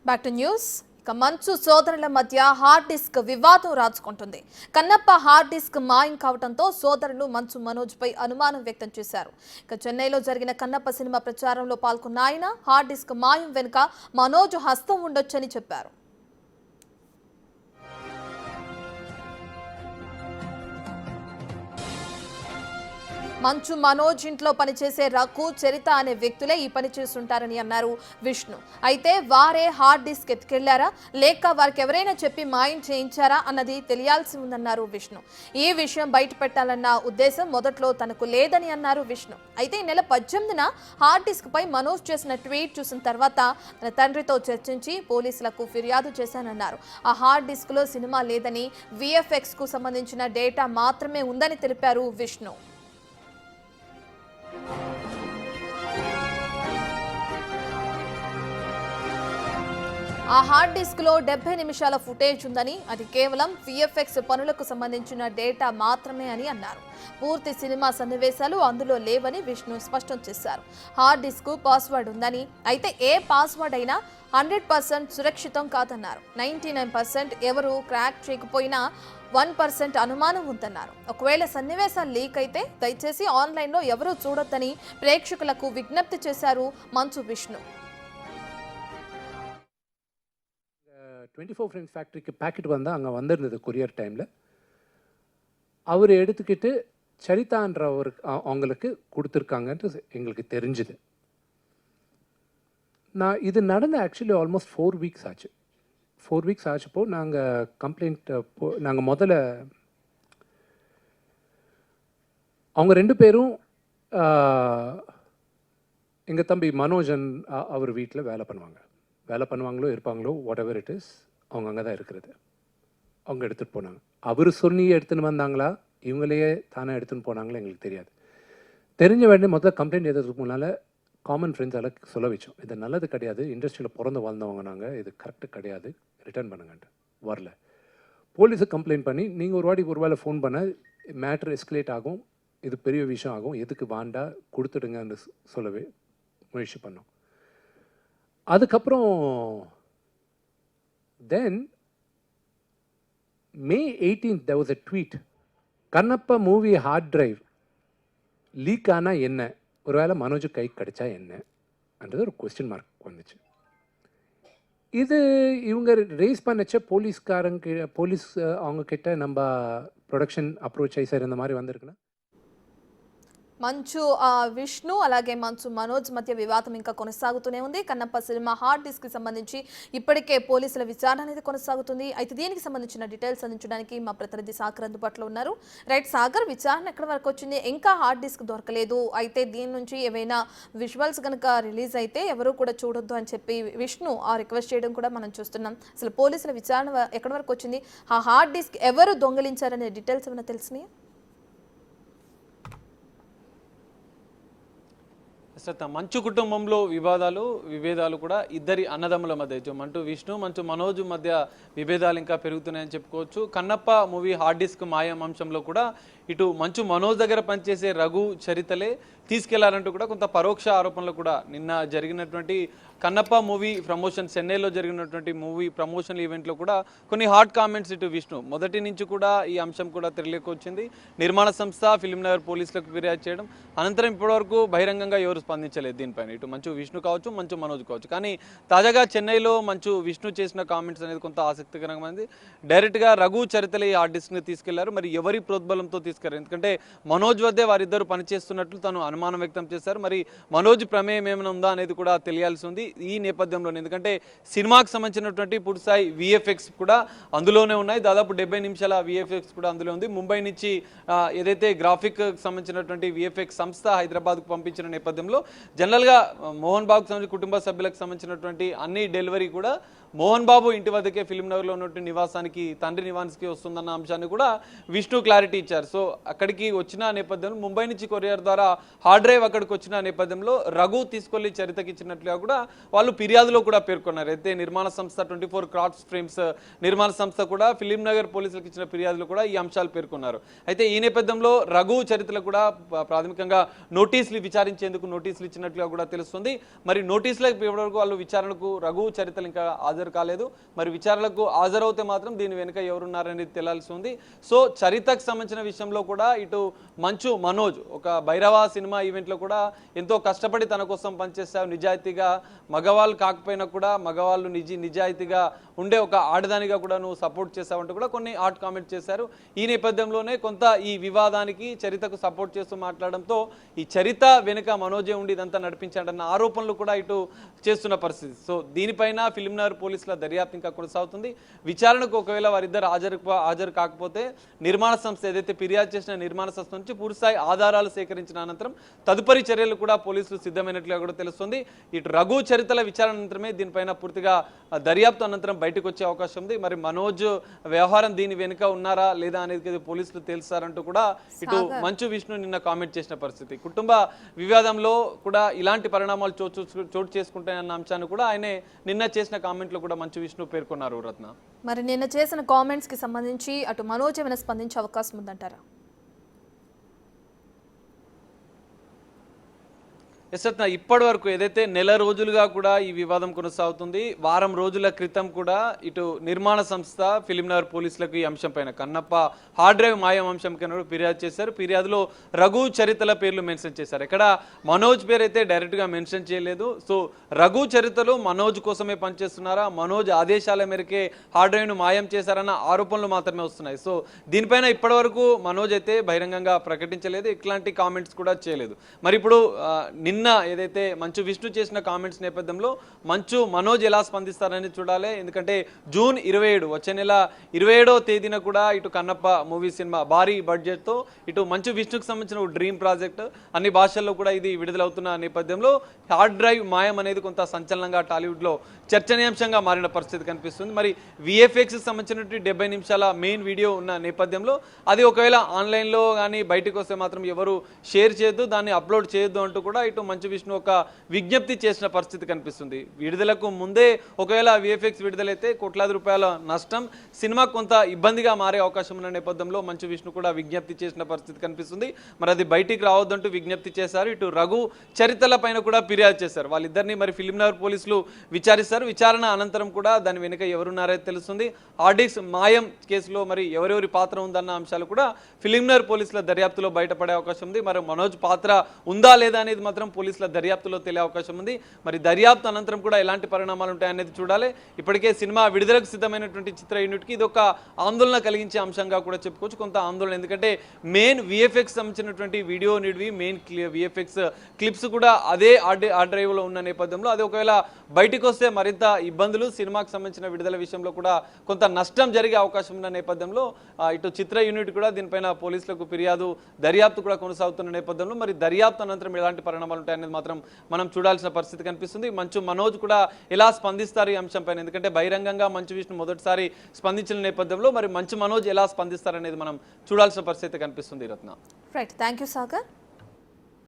Back to news. మంచు సోదరుల మధ్య హార్డ్ డిస్క్ వివాదం రాజుకుంటుంది. కన్నప్ప హార్డ్ డిస్క్ మాయం కావడంతో సోదరులు మంచు మనోజ్ పై అనుమానం వ్యక్తం చేశారు. చెన్నైలో జరిగిన కన్నప్ప సినిమా ప్రచారంలో పాల్గొన్న ఆయన హార్డ్ డిస్క్ మాయం వెనుక మనోజ్ హస్తం ఉండొచ్చని చెప్పారు. మంచు మనోజ్ ఇంట్లో పనిచేసే రఘు, చరిత అనే వ్యక్తులే ఈ పని చేస్తుంటారని అన్నారు విష్ణు. అయితే వారే హార్డ్ డిస్క్ ఎత్తుకెళ్లారా లేక వారికి ఎవరైనా చెప్పి మాయం చేయించారా అన్నది తెలియాల్సి ఉందన్నారు విష్ణు. ఈ విషయం బయట పెట్టాలన్న ఉద్దేశం మొదట్లో తనకు లేదని అన్నారు విష్ణు. అయితే ఈ నెల 18న హార్డ్ డిస్క్ పై మనోజ్ చేసిన ట్వీట్ చూసిన తర్వాత తన తండ్రితో చర్చించి పోలీసులకు ఫిర్యాదు చేశానన్నారు. ఆ హార్డ్ డిస్క్ లో సినిమా లేదని, VFX కు సంబంధించిన డేటా మాత్రమే ఉందని తెలిపారు విష్ణు. ఆ హార్డ్ డిస్క్ లో 70 నిమిషాల ఫుటేజ్ ఉందని, అది కేవలం VFX పనులకు సంబంధించిన డేటా మాత్రమే అని అన్నారు. పూర్తి సినిమా సన్నివేశాలు అందులో లేవని విష్ణు స్పష్టం చేశారు. హార్డ్ డిస్క్ పాస్వర్డ్ ఉందని, అయితే ఏ పాస్వర్డ్ అయినా 100% సురక్షితం కాదన్నారు. 99% ఎవరు క్రాక్ చేయకపోయినా 1% అనుమానం ఉందన్నారు. ఒకవేళ సన్నివేశాలు లీక్ అయితే దయచేసి ఆన్లైన్లో ఎవరూ చూడొద్దని ప్రేక్షకులకు విజ్ఞప్తి చేశారు మంచు విష్ణు. 24 ஃப்ரெண்ட்ஸ் ஃபேக்ட்ரிக்கு பேக்கெட் வந்தால் அங்கே வந்திருந்தது கொரியர் டைமில். அவர் எடுத்துக்கிட்டு சரிதான்றவருக்கு அவங்களுக்கு கொடுத்துருக்காங்கன்ட்டு எங்களுக்கு தெரிஞ்சுது. நான் இது நடந்த ஆக்சுவலி ஆல்மோஸ்ட் 4 வீக்ஸ் ஆச்சு. 4 வீக்ஸ் ஆச்சப்போ நாங்கள் கம்ப்ளைண்ட் நாங்கள் முதல்ல அவங்க 2 பேரும் எங்கள் தம்பி மனோஜன் அவர் வீட்டில் வேலை பண்ணுவாங்களோ இருப்பாங்களோ வாட் எவர் இட் இஸ், அவங்க அங்கே தான் இருக்கிறது. அவங்க எடுத்துகிட்டு போனாங்க. அவர் சொல்லி எடுத்துன்னு வந்தாங்களா இவங்களையே தானே எடுத்துன்னு போனாங்களா எங்களுக்கு தெரியாது. தெரிஞ்ச வேண்டிய முதல்ல கம்ப்ளைண்ட் எதுக்கு முன்னால் காமன் ஃப்ரெண்ட்ஸ் எல்லாம் சொல்ல வச்சோம், இது நல்லது கிடையாது, இண்டஸ்ட்ரியில் பிறந்து வாழ்ந்தவங்க நாங்கள், இது கரெக்டு கிடையாது, ரிட்டர்ன் பண்ணுங்கன்ட்டு. வரல. போலீஸுக்கு கம்ப்ளைண்ட் பண்ணி நீங்கள் ஒரு வேளை ஃபோன் பண்ண மேட்ரு எஸ்கலேட் ஆகும், இது பெரிய விஷயம் ஆகும், எதுக்கு வாண்டா கொடுத்துடுங்கன்னு சொல்லவே முயற்சி பண்ணோம். அதுக்கப்புறம் then May 18th there was a tweet, Kannappa movie hard drive leak ஆனால் என்ன, ஒருவேளை மனோஜ் கை கிடைச்சா என்னன்றது ஒரு கொஸ்டின் மார்க் வந்துச்சு. இது இவங்க ரேஸ் பண்ணச்ச போலீஸ் அவங்க கிட்ட நம்ம ப்ரொடக்ஷன் அப்ரோச் ஆகி சார் இந்த மாதிரி வந்திருக்குன்னா మంచు విష్ణు అలాగే మంచు మనోజ్ మధ్య వివాదం ఇంకా కొనసాగుతూనే ఉంది. కన్నప్ప సినిమా హార్డ్ డిస్క్ కి సంబంధించి ఇప్పటికే పోలీసుల విచారణ అనేది కొనసాగుతుంది. అయితే దీనికి సంబంధించిన డీటెయిల్స్ అందించడానికి మా ప్రతినిధి సాగర్ అందుబాటులో ఉన్నారు. రైట్ సాగర్, విచారణ ఎక్కడి వరకు వచ్చింది? ఇంకా హార్డ్ డిస్క్ దొరకలేదు, అయితే దీని నుంచి ఏవైనా విజువల్స్ కనుక రిలీజ్ అయితే ఎవరు కూడా చూడొద్దు అని చెప్పి విష్ణు రిక్వెస్ట్ చేయడం కూడా మనం చూస్తున్నాం. అసలు పోలీసుల విచారణ ఎక్కడి వరకు వచ్చింది? ఆ హార్డ్ డిస్క్ ఎవరు దొంగిలించారనే డీటెయిల్స్ ఏమైనా తెలిసినాయా? మంచు కుటుంబంలో విభేదాలు కూడా ఇద్దరి అన్నదమ్ముల మధ్య మంటూ విష్ణు మంచు మనోజ్ మధ్య విభేదాలు ఇంకా పెరుగుతున్నాయని చెప్పుకోవచ్చు. కన్నప్ప మూవీ హార్డ్ డిస్క్ మాయం అంశంలో కూడా ఇటు మంచు మనోజ్ దగ్గర పనిచేసే రఘు, చరితలే తీసుకెళ్లారంటూ కూడా కొంత పరోక్ష ఆరోపణలు కూడా నిన్న జరిగినటువంటి కన్నప్ప మూవీ ప్రమోషన్, చెన్నైలో జరిగినటువంటి మూవీ ప్రమోషన్ ఈవెంట్లో కూడా కొన్ని హాట్ కామెంట్స్ ఇటు విష్ణు మొదటి నుంచి కూడా ఈ అంశం కూడా తెరలేకి వచ్చింది. నిర్మాణ సంస్థ ఫిల్మ్ నగర్ పోలీసులకు ఫిర్యాదు చేయడం అనంతరం ఇప్పటివరకు బహిరంగంగా ఎవరు స్పందించలేదు దీనిపైన, ఇటు మంచు విష్ణు కావచ్చు మంచు మనోజ్ కావచ్చు. కానీ తాజాగా చెన్నైలో మంచు విష్ణు చేసిన కామెంట్స్ అనేది కొంత ఆసక్తికరంగా డైరెక్ట్గా రఘు, చరితలే ఈ హార్డ్ డిస్క్ని తీసుకెళ్లారు. మరి ఎవరి ప్రోద్బలంతో తీసుకెళ్లారు? ఎందుకంటే మనోజ్ వద్దే వారిద్దరు పనిచేస్తున్నట్లు తను అనుమానం వ్యక్తం చేశారు. మరి మనోజ్ ప్రమేయం ఏమైనా ఉందా అనేది కూడా తెలియాల్సి ఉంది ఈ నేపథ్యంలోనే. ఎందుకంటే సినిమాకి సంబంధించినటువంటి పూర్తిస్థాయి VFX కూడా అందులోనే ఉన్నాయి. దాదాపు 70 నిమిషాల VFX కూడా అందులో ఉంది. ముంబై నుంచి ఏదైతే గ్రాఫిక్ సంబంధించినటువంటి VFX సంస్థ హైదరాబాద్కు పంపించిన నేపథ్యంలో జనరల్గా మోహన్ బాబుకు సంబంధించిన కుటుంబ సభ్యులకు సంబంధించినటువంటి అన్ని డెలివరీ కూడా మోహన్ బాబు ఇంటి వద్దకే ఫిల్మ్ నగర్లో ఉన్నటువంటి నివాసానికి, తండ్రి నివాసానికి వస్తుందన్న అంశాన్ని కూడా విష్ణు క్లారిటీ ఇచ్చారు. సో అక్కడికి వచ్చిన నేపథ్యంలో ముంబై నుంచి కొరియర్ ద్వారా హార్డ్ డ్రైవ్ అక్కడికి వచ్చిన నేపథ్యంలో రఘు తీసుకెళ్లి చరితకి ఇచ్చినట్లుగా కూడా వాళ్ళు ఫిర్యాదులో కూడా పేర్కొన్నారు. అయితే నిర్మాణ సంస్థ 24 క్రాఫ్ట్స్ ఫ్రేమ్స్ నిర్మాణ సంస్థ కూడా ఫిలిం నగర్ పోలీసులకు ఇచ్చిన ఫిర్యాదులు కూడా ఈ అంశాలు పేర్కొన్నారు. అయితే ఈ నేపథ్యంలో రఘు చరిత్రలకు కూడా ప్రాథమికంగా నోటీసులు విచారించేందుకు నోటీసులు ఇచ్చినట్లుగా కూడా తెలుస్తుంది. మరి నోటీసులకు ఇప్పటివరకు వాళ్ళు విచారణకు రఘు చరిత్రలు ఇంకా హాజరు కాలేదు. మరి విచారణకు హాజరవుతే మాత్రం దీని వెనుక ఎవరున్నారనేది తెలియాల్సి ఉంది. సో చరితకు సంబంధించిన విషయంలో కూడా ఇటు మంచు మనోజ్ ఒక భైరవ సినిమా ఈవెంట్లో కూడా ఎంతో కష్టపడి తన కోసం పనిచేస్తావు, నిజాయితీగా మగవాళ్ళు కాకపోయినా కూడా మగవాళ్ళు నిజాయితీగా ఉండే ఒక ఆడదానిగా కూడా నువ్వు సపోర్ట్ చేసావంటూ కూడా కొన్ని హాట్ కామెంట్ చేశారు. ఈ నేపథ్యంలోనే కొంత ఈ వివాదానికి చరితకు సపోర్ట్ చేస్తూ మాట్లాడడంతో ఈ చరిత వెనుక మనోజే ఉండి ఇదంతా నడిపించాడన్న ఆరోపణలు కూడా ఇటు చేస్తున్న పరిస్థితి. సో దీనిపైన ఫిలిం నగర్ పోలీసుల దర్యాప్తు ఇంకా కొనసాగుతుంది. విచారణకు ఒకవేళ వారిద్దరు హాజరు కాకపోతే నిర్మాణ సంస్థ ఏదైతే ఫిర్యాదు చేసిన నిర్మాణ సంస్థ నుంచి పూర్తిస్థాయి ఆధారాలు సేకరించిన అనంతరం తదుపరి చర్యలు కూడా పోలీసులు సిద్ధమైనట్లుగా కూడా తెలుస్తుంది. ఇటు రఘు చరిత్రల విచారణ అనంతరమే దీనిపైన పూర్తిగా దర్యాప్తు అనంతరం బయటకు వచ్చే అవకాశం ఉంది. మరి మనోజ్ వ్యవహారం దీని వెనుక ఉన్నారా లేదా అనేది పోలీసులు తెలుస్తారంటూ కూడా ఇటు మంచు విష్ణు నిన్న కామెంట్ చేసిన పరిస్థితి. కుటుంబ వివాదంలో కూడా ఇలాంటి పరిణామాలు చోటు చేసుకుంటాయన్న అంశాన్ని కూడా ఆయనే నిన్న చేసిన కామెంట్లో కూడా మంచు విష్ణు పేర్కొన్నారు. రత్న, మరి నిన్న చేసిన కామెంట్స్ కి సంబంధించి అటు మనోజ్ ఏమైనా స్పందించే అవకాశం ఉందంటారా? ఎస్రత్న, ఇప్పటి వరకు ఏదైతే నెల రోజులుగా కూడా ఈ వివాదం కొనసాగుతుంది. వారం రోజుల క్రితం కూడా ఇటు నిర్మాణ సంస్థ ఫిలిం నగర్ పోలీసులకు ఈ అంశం పైన కన్నప్ప హార్డ్ డ్రైవ్ మాయం అంశం కింద ఫిర్యాదు చేశారు. ఫిర్యాదులో రఘు చరిత్రల పేర్లు మెన్షన్ చేశారు. ఇక్కడ మనోజ్ పేరు అయితే డైరెక్ట్గా మెన్షన్ చేయలేదు. సో రఘు చరిత్రలు మనోజ్ కోసమే పనిచేస్తున్నారా, మనోజ్ ఆదేశాల మేరకే హార్డ్ డ్రైవ్ను మాయం చేశారన్న ఆరోపణలు మాత్రమే వస్తున్నాయి. సో దీనిపైన ఇప్పటి వరకు మనోజ్ అయితే బహిరంగంగా ప్రకటించలేదు, ఇట్లాంటి కామెంట్స్ కూడా చేయలేదు. మరి ఇప్పుడు నిన్న ఏదైతే మంచు విష్ణు చేసిన కామెంట్స్ నేపథ్యంలో మంచు మనోజ్ ఎలా స్పందిస్తారని చూడాలి. ఎందుకంటే జూన్ 27 వచ్చే నెల 27వ తేదీన కూడా ఇటు కన్నప్ప మూవీ సినిమా భారీ బడ్జెట్తో ఇటు మంచు విష్ణుకు సంబంధించిన డ్రీమ్ ప్రాజెక్ట్ అన్ని భాషల్లో కూడా ఇది విడుదలవుతున్న నేపథ్యంలో హార్డ్ డ్రైవ్ మాయం అనేది కొంత సంచలనంగా టాలీవుడ్లో చర్చనీయాంశంగా మారిన పరిస్థితి కనిపిస్తుంది. మరి విఎఫ్ఎక్స్కి సంబంధించినటువంటి 70 నిమిషాల మెయిన్ వీడియో ఉన్న నేపథ్యంలో అది ఒకవేళ ఆన్లైన్లో కానీ బయటకు వస్తే మాత్రం ఎవరు షేర్ చేయొద్దు, దాన్ని అప్లోడ్ చేయొద్దు అంటూ కూడా ఇటు మంచు విష్ణు ఒక విజ్ఞప్తి చేసిన పరిస్థితి కనిపిస్తుంది. విడుదలకు ముందే ఒకవేళ విఎఫ్ఎక్స్ విడుదలైతే కోట్లాది రూపాయల నష్టం, సినిమా కొంత ఇబ్బందిగా మారే అవకాశం ఉన్న నేపథ్యంలో మంచు విష్ణు కూడా విజ్ఞప్తి చేసిన పరిస్థితి కనిపిస్తుంది. మరి అది బయటికి రావద్దంటూ విజ్ఞప్తి చేశారు. ఇటు రఘు చరిత్రల పైన కూడా ఫిర్యాదు చేశారు. వాళ్ళిద్దరిని మరి ఫిలిం నగర్ పోలీసులు విచారిస్తారు. విచారణ అనంతరం కూడా దాని వెనుక ఎవరున్నారో తెలుస్తుంది. ఆర్డిక్స్ మాయం కేసులో మరి ఎవరెవరి పాత్ర ఉందన్న అంశాలు కూడా ఫిలిం నగర్ పోలీసుల దర్యాప్తులో బయటపడే అవకాశం ఉంది. మరి మనోజ్ పాత్ర ఉందా లేదా అనేది మాత్రం పోలీసుల దర్యాప్తులో తెలియ అవకాశం ఉంది. మరి దర్యాప్తు అనంతరం కూడా ఎలాంటి పరిణామాలు ఉంటాయనేది చూడాలి. ఇప్పటికే సినిమా విడుదలకు సిద్ధమైనటువంటి చిత్ర యూనిట్కి ఇది ఒక ఆందోళన కలిగించే అంశంగా కూడా చెప్పుకోవచ్చు. కొంత ఆందోళన, ఎందుకంటే మెయిన్ విఎఫ్ఎక్స్ సంబంధించినటువంటి వీడియో నిడివి మెయిన్ విఎఫ్ఎక్స్ క్లిప్స్ కూడా అదే హార్డ్ డ్రైవ్లో ఉన్న నేపథ్యంలో అది ఒకవేళ బయటకు వస్తే మరింత ఇబ్బందులు, సినిమాకి సంబంధించిన విడుదల విషయంలో కూడా కొంత నష్టం జరిగే అవకాశం ఉన్న నేపథ్యంలో ఇటు చిత్ర యూనిట్ కూడా దీనిపైన పోలీసులకు ఫిర్యాదు దర్యాప్తు కూడా కొనసాగుతున్న నేపథ్యంలో మరి దర్యాప్తు అనంతరం ఎలాంటి పరిణామాలు ఉంటాయనేది మాత్రం మనం చూడాల్సిన పరిస్థితి కనిపిస్తుంది. మంచు మనోజ్ కూడా ఎలా స్పందిస్తారు ఈ అంశంపైన, ఎందుకంటే బహిరంగంగా మంచు విష్ణు మొదటిసారి స్పందించిన నేపథ్యంలో మరి మంచు మనోజ్ ఎలా స్పందిస్తారనేది మనం చూడాల్సిన పరిస్థితి కనిపిస్తుంది. రత్న, రైట్, థ్యాంక్ యూ సాగర్.